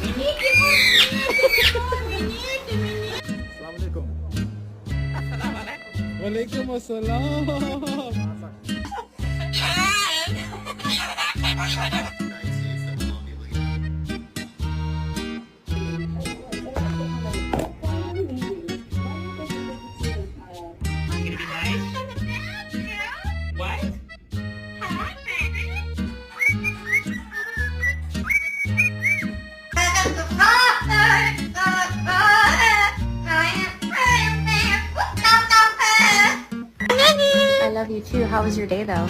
Assalamualaikum. Waalaikumsalam. I love you too. How was your day though?